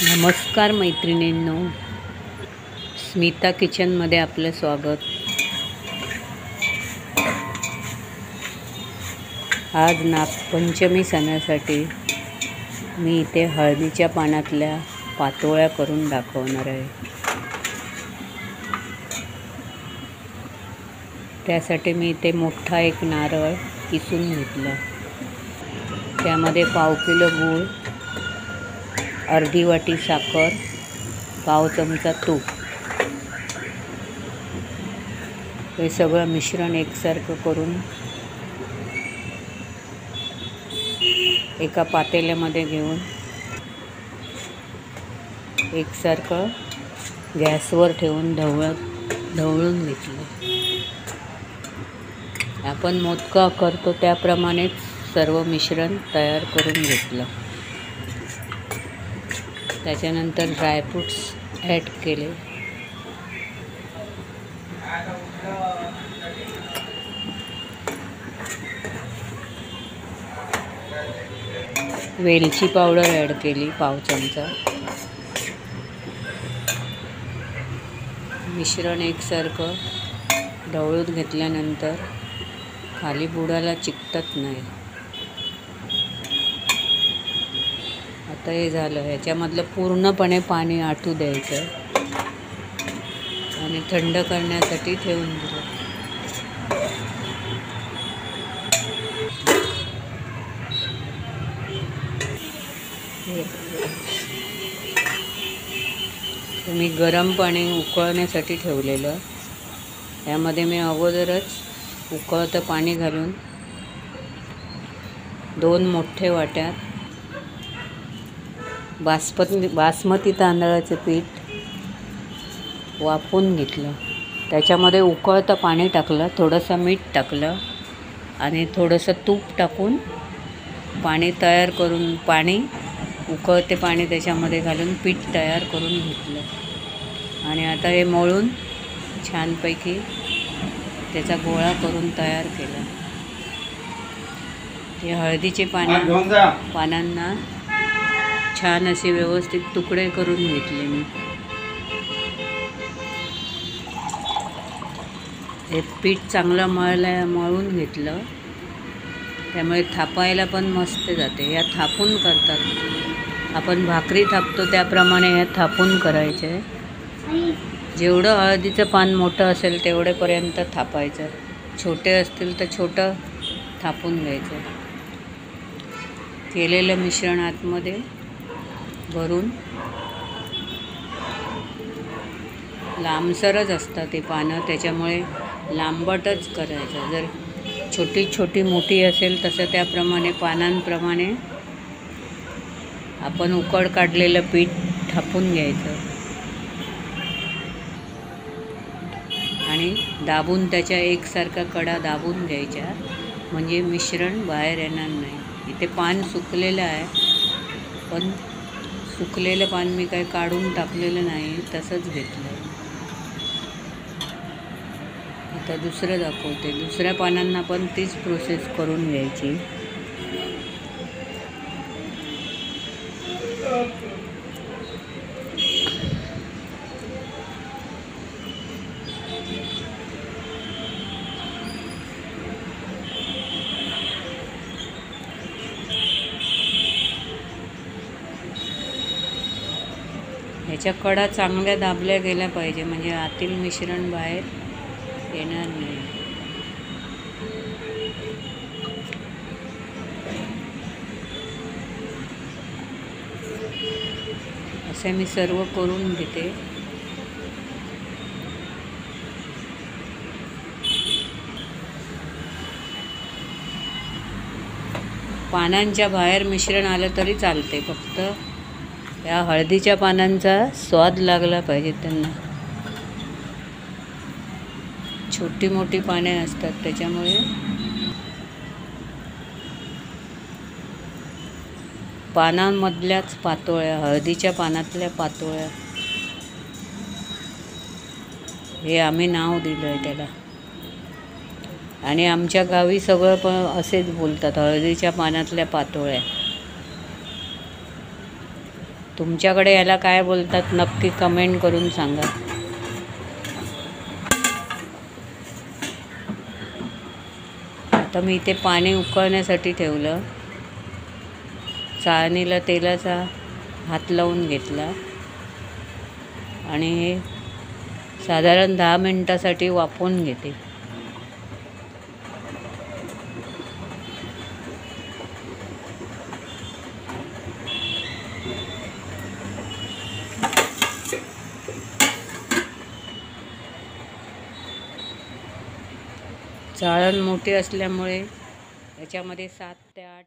नमस्कार मैत्रिणींनो, स्मिता किचनमध्ये आपलं स्वागत। आज नागपंचमी सणासाठी मी इथे हळदीच्या पानातल्या पातोळ्या करून दाखवणार आहे। त्यासाठी मी इथे मोठा एक नारळ किसून घेतला, त्यामध्ये पाव किलो गूळ, अर्धी वाटी साखर, पाव चमचा तूप, हे सगळं मिश्रण एकसारखं करून एका पातेल्यामध्ये घेऊन एकसारखं गॅसवर ठेवून ढवळून घेतलं। आपण मोदका करतो त्याप्रमाणेच सर्व मिश्रण तयार करून घेतलं। त्याच्यानंतर ड्रायफ्रूट्स ॲड केले। वेलची पावडर ॲड केली पाव चमचा। मिश्रण एकसारखं ढवळून घेतल्यानंतर खाली बुडाला चिकटत नाही। आता हे झालं, ह्याच्यामधलं पूर्णपणे पाणी आटू द्यायचं आणि थंड करण्यासाठी ठेवून दिलं। मी गरम पाणी उकळण्यासाठी ठेवलेलं, यामध्ये मी अगोदरच उकळतं पाणी घालून 2 मोठे वाट्यात बासमती तांदळाचं पीठ वाफवून घेतलं। त्याच्यामध्ये उकळतं पाणी टाकलं, थोडंसं मीठ टाकलं आणि थोडंसं तूप टाकून उकळते पाणी त्याच्यामध्ये घालून पीठ तयार करून घेतलं आणि आता हे मळून छानपैकी त्याचा गोळा करून तयार केला। ते हळदीचे पानांना छान असे व्यवस्थित तुकडे करून घेतले मी। हे पीठ चांगलं मळून घेतलं, त्यामुळे थापायला पण मस्त जाते। या थापून करतात, आपण भाकरी थापतो त्याप्रमाणे या थापून करायचे। जेवढं हळदीचं पान मोठं असेल तेवढेपर्यंत थापायचं, छोटे असतील तर छोटं थापून घ्यायचं। केलेलं मिश्रण आतमध्ये भरून लांबसरच असतात ते पानं, त्याच्यामुळे लांबटच करायचं। जर छोटी मोठी असेल तसं त्याप्रमाणे पानांप्रमाणे आपण उकड काढलेलं पीठ थापून घ्यायचं आणि दाबून त्याच्या एकसारखा कडा दाबून घ्यायच्या, म्हणजे मिश्रण बाहेर येणार नाही। इथे पान सुकलेलं आहे, पण सुकलेलं पान मी काही काढून टाकलेलं नाही, तसंच घेतलं। आता दुसरं दाखवते, दुसऱ्या पानांना पण तीच प्रोसेस करून घ्यायची। ह्याच्या कडा चांगल्या दाबल्या गेल्या पाहिजे, म्हणजे आतील मिश्रण बाहेर येणार नाही। असे मी सर्व करून घेते। पानांच्या बाहेर मिश्रण आलं तरी चालते, फक्त या हळदीच्या पानांचा स्वाद लागला पाहिजे त्यांना। छोटी मोठी पाने असतात त्याच्यामुळे पानांमधल्याच पातोळ्या, हळदीच्या पानातल्या पातोळ्या, हे आम्ही नाव दिलं आहे त्याला। आणि आमच्या गावी सगळं पण असेच बोलतात, हळदीच्या पानातल्या पातोळ्या. तुमच्याकडे याला काय बोलतात नक्की कमेंट करून सांगा. आता मी इथे पाणी उकळण्यासाठी ठेवलं. चाळणीला तेलाचा हात लावून घेतला आणि हे साधारण 10 मिनिटासाठी वाफवून घेते. चाळण मोठी असल्यामुळे याच्यामध्ये 7 ते 8